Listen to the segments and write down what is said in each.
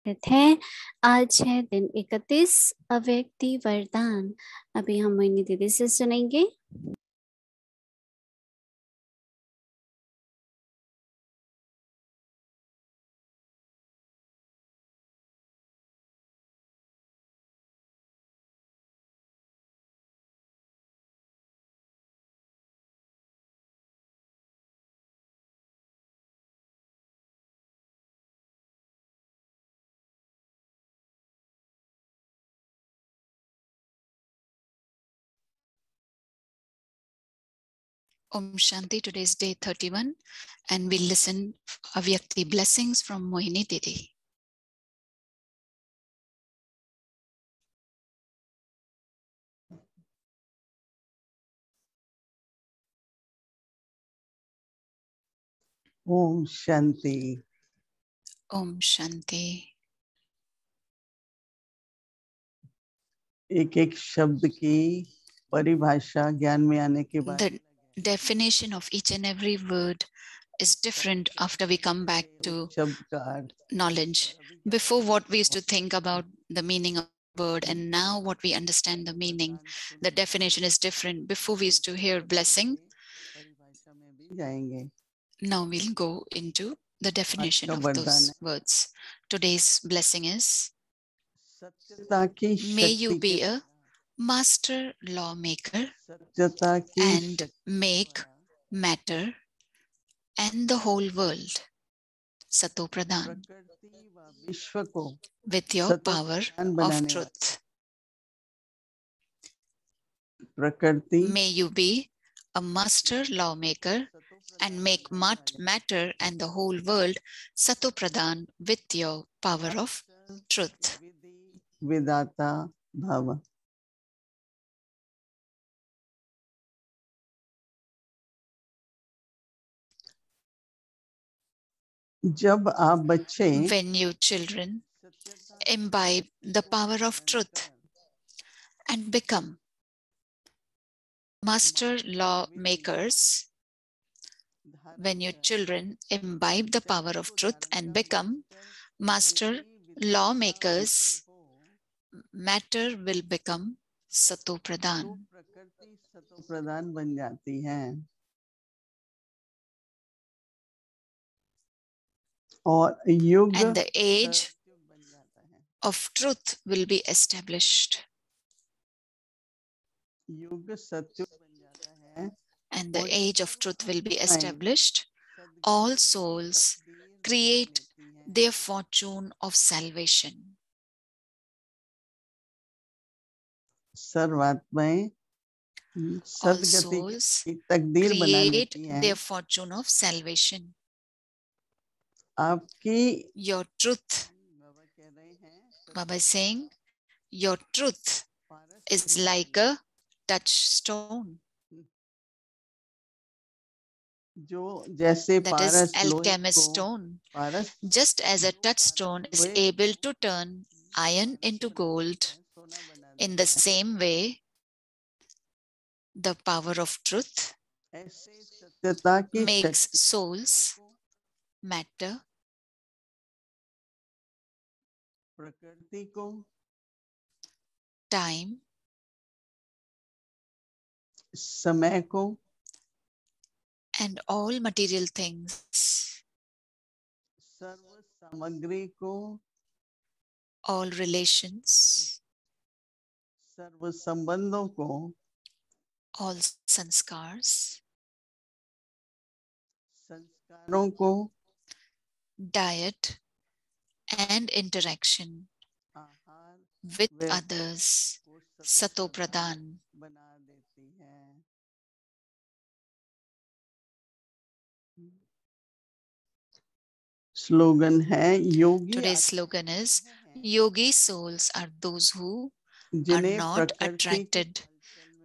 है। आज है दिन 31 अव्यक्ति वरदान। अभी हम मोहिनी दीदी से सुनेंगे। Om Shanti. Today is day 31 and we'll listen Avyakti blessings from Mohini Didi. Om Shanti. Om Shanti. एक एक शब्द की परिभाषा ज्ञान में आने के बाद The definition of each and every word is different after we come back to knowledge. Before, what we used to think about the meaning of the word, and now what we understand the meaning, the definition is different. Before we used to hear blessing, now we'll go into the definition of those words. Today's blessing is, may you be a master lawmaker and make matter and the whole world Sato Pradhan with your power of truth. May you be a master lawmaker and make matter and the whole world Sato Pradhan with your power of truth. Vedata Bhava. जब आप बच्चे When you children imbibe the power of truth and become master lawmakers, when your children imbibe the power of truth and become master lawmakers, matter will become Sato Pradhan. प्रकृति सतो प्रधान बन जाती है और युग and the age of truth will be established. युग सत्य बन जाता है And the age of truth will be established. All souls create their fortune of salvation. सर्वात्माएं All souls create their fortune of salvation. आपकी Your truth, Baba is saying, your truth is like a touchstone. That is alchemist stone. Just as a touchstone is able to turn iron into gold, in the same way, the power of truth makes souls matter, time, समय को and all material things, सर्व सामग्री को all relations, सर्व संबंधों को all sanskars, संस्कारों को diet and interaction with others, Sato Pradhan. बना देती है स्लोगन है योगी Today's slogan is, Yogi souls are those who are not attracted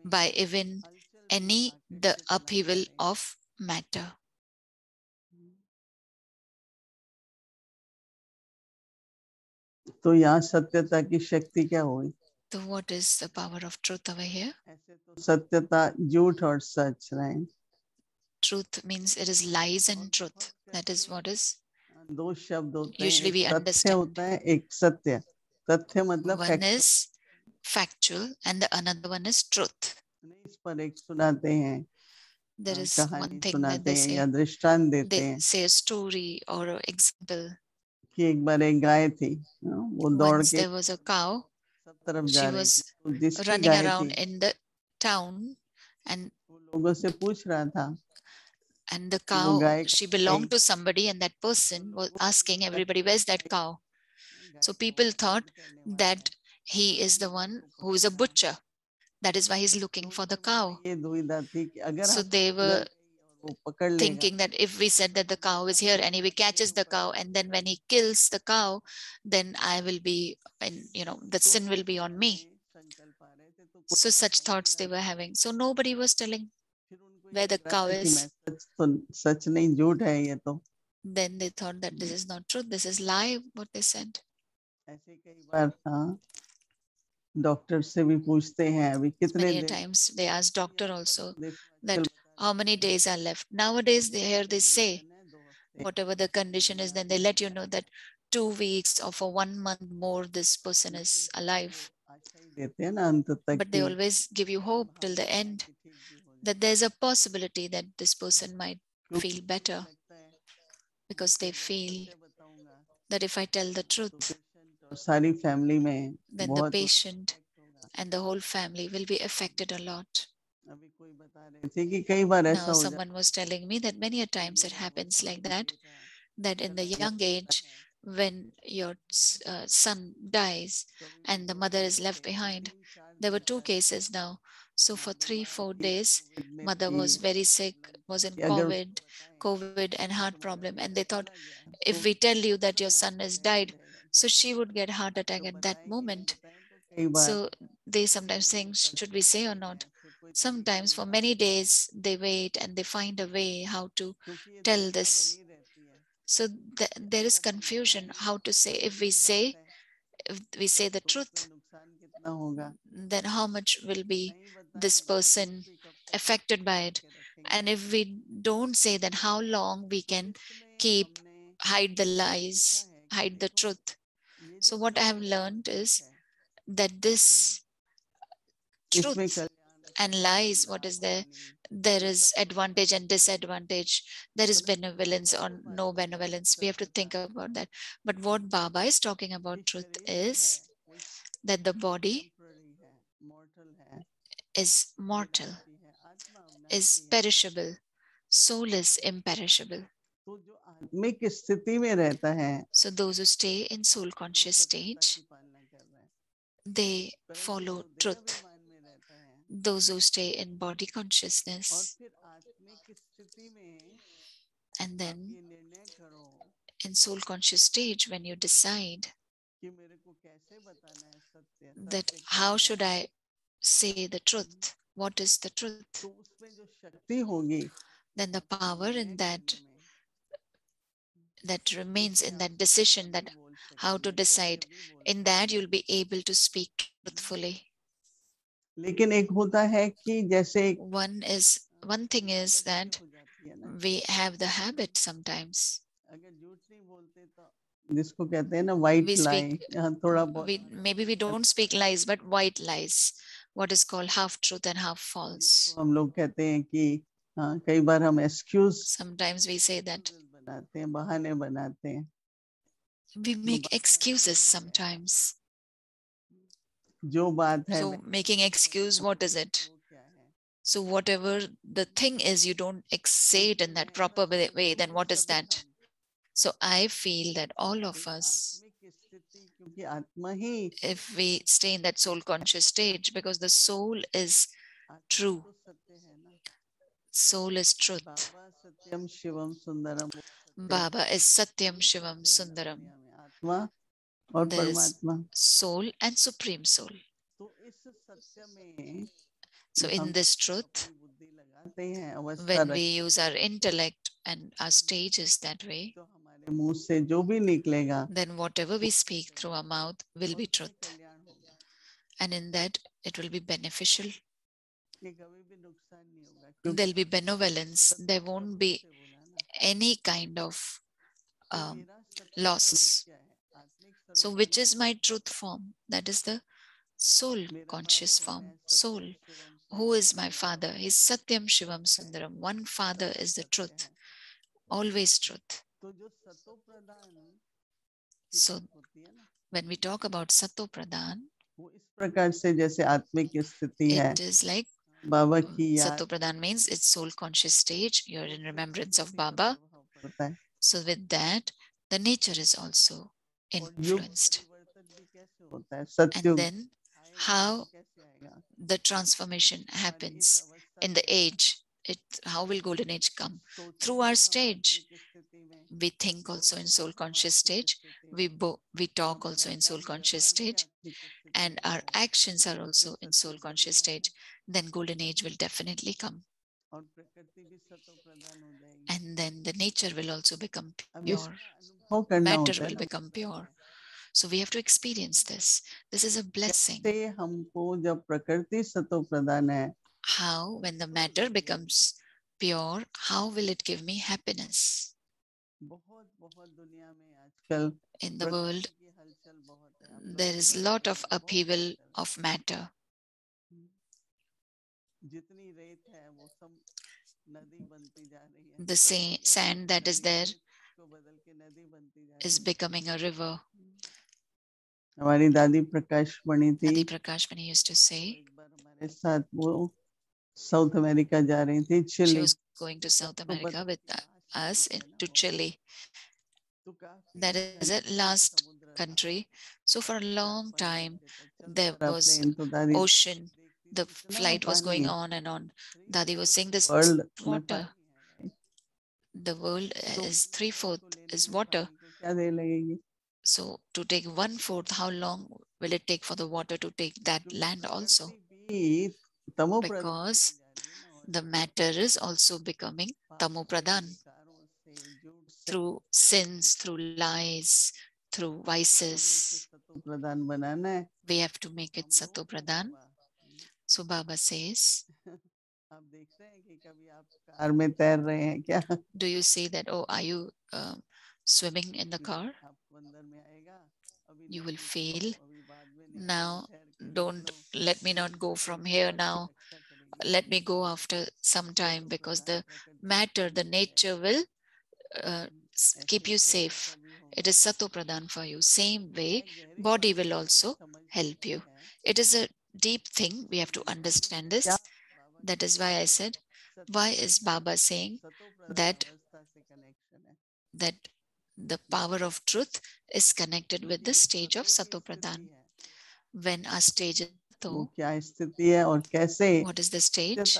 by even the upheaval of matter. तो यहाँ सत्यता की शक्ति क्या हुई? So what is the power of truth over here? ऐसे तो सत्यता झूठ और सच, right? Truth means it is lies and truth. That is what is दो शब्द होते हैं, Usually एक we तथ्य understand. होता है, एक सत्य। तथ्य मतलब One is factual and the another one is truth. इस पर एक सुनाते हैं, There is कहानी one thing that सुनाते they हैं या say. दृष्टांत देते They हैं say a story or an example. कि एक बार एक गाय थी, वो दौड़ Once के there was a cow. सब तरफ जा She रही थी, was तो जिसकी running गाय around थी in the town, and वो लोगों से पूछ रहा था the कि वो cow, गाय she कहाँ belonged गई। to somebody, and that person was asking everybody, where's that cow? So people thought that he is the one who is a butcher. That is why he's looking for the cow. ये दुविधा थी कि अगर So हम they were वो पकड़ लेगा thinking that if we said that the cow is here and he catches the cow, and then when he kills the cow, then I will be, and the sin will be on me. So such thoughts they were having. So nobody was telling where the cow is. सच नहीं, झूठ है ये तो। Then they thought that this is not truth, this is lie, what they said. ऐसे कई बार doctor से भी पूछते हैं अभी कितने Many दिन, times they ask doctor also that how many days are left. Nowadays they say whatever the condition is, then they let you know that 2 weeks or for 1 month more this person is alive. देते हैं ना अंत तक But they always give you hope till the end that there's a possibility that this person might feel better, because they feel that if I tell the truth, सारी family में then the patient and the whole family will be affected a lot. अभी कोई बता रहे थे कि कई बार ऐसा Now हो someone was telling me that many a times it happens like that in the young age, when your son dies and the mother is left behind. There were 2 cases now. So for 3-4 days, mother was very sick, was in COVID and heart problem. And they thought, if we tell you that your son has died, so she would get heart attack at that moment. So they sometimes think, should we say or not? Sometimes for many days they wait and they find a way how to tell this. So there is confusion how to say. If we say the truth, then how much will be this person affected by it? And if we don't say, then how long we can hide the lies, hide the truth? So what I have learned is that this truth and lies, what is there? There is advantage and disadvantage. There is benevolence or no benevolence. We have to think about that. But what Baba is talking about truth is that the body is mortal, is perishable. Soul is imperishable. So those who stay in soul conscious stage, they follow truth. Those who stay in body consciousness, and then in soul conscious stage, when you decide that how should I say the truth, what is the truth, then the power in that remains in that decision, that how to decide, in that you'll be able to speak truthfully. लेकिन एक होता है कि जैसे one thing is that we have the habit sometimes. जिसको कहते हैं ना white lie, थोड़ा बहुत maybe we don't speak lies, but white lies, what is called half truth and half false. हम लोग कहते हैं कि कई बार हम excuse sometimes we say that बनाते हैं, बहाने बनाते हैं. We make excuses sometimes. जो बात है, so making excuse, what is it? So whatever the thing is, you don't say it in that proper way, then what is that? So I feel that all of us, if we stay in that soul conscious stage, because the soul is true, soul is truth. Baba is Satyam Shivam Sundaram. There is soul and supreme soul. So in this truth, when we use our intellect and our stages that way, then whatever we speak through our mouth will be truth. And in that, it will be beneficial. There'll be benevolence. There won't be any kind of loss. So which is my truth form? That is the soul conscious form. Soul. Who is my father? He's Satyam Shivam Sundaram. One father is the truth. Always truth. So when we talk about Sato Pradhan, it is like Sato Pradhan means it's soul conscious stage. You're in remembrance of Baba. So with that, the nature is also influenced. And then how the transformation happens in the age. How will golden age come? Through our stage. We think also in soul conscious stage. We talk also in soul conscious stage. And our actions are also in soul conscious stage. Then golden age will definitely come. And then the nature will also become pure. Matter will become pure. So we have to experience this. This is a blessing. How, when the matter becomes pure, how will it give me happiness? In the world, there is a lot of upheaval of matter. The sand that is there is becoming a river. Dadi Prakashmani used to say, South America she was going to South America with us to Chile. That is a last country. So for a long time, there was ocean. The flight was going on and on. Dadi was saying this water. The world is 3/4 is water. So to take 1/4, how long will it take for the water to take that land also? Because the matter is also becoming Tamo Pradhan. Through sins, through lies, through vices. We have to make it Sato Pradhan. So Baba says, do you see that, oh, are you swimming in the car? You will fail. Now, let me not go from here now. Let me go after some time, because the matter, the nature will keep you safe. It is Sato Pradhan for you. Same way, body will also help you. It is a deep thing. We have to understand this. That is why I said, why is Baba saying that the power of truth is connected with the stage of Sato Pradhan? When our stage is Sato, what is the stage?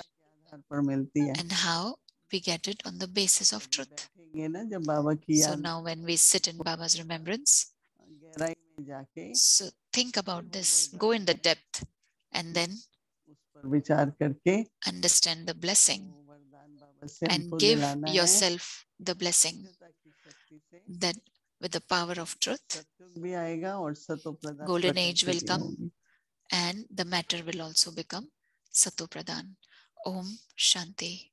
And how we get it on the basis of truth. So now when we sit in Baba's remembrance, so think about this, go in the depth, and then understand the blessing and give yourself the blessing, that with the power of truth, golden age will come and the matter will also become Sato Pradhan. Om Shanti.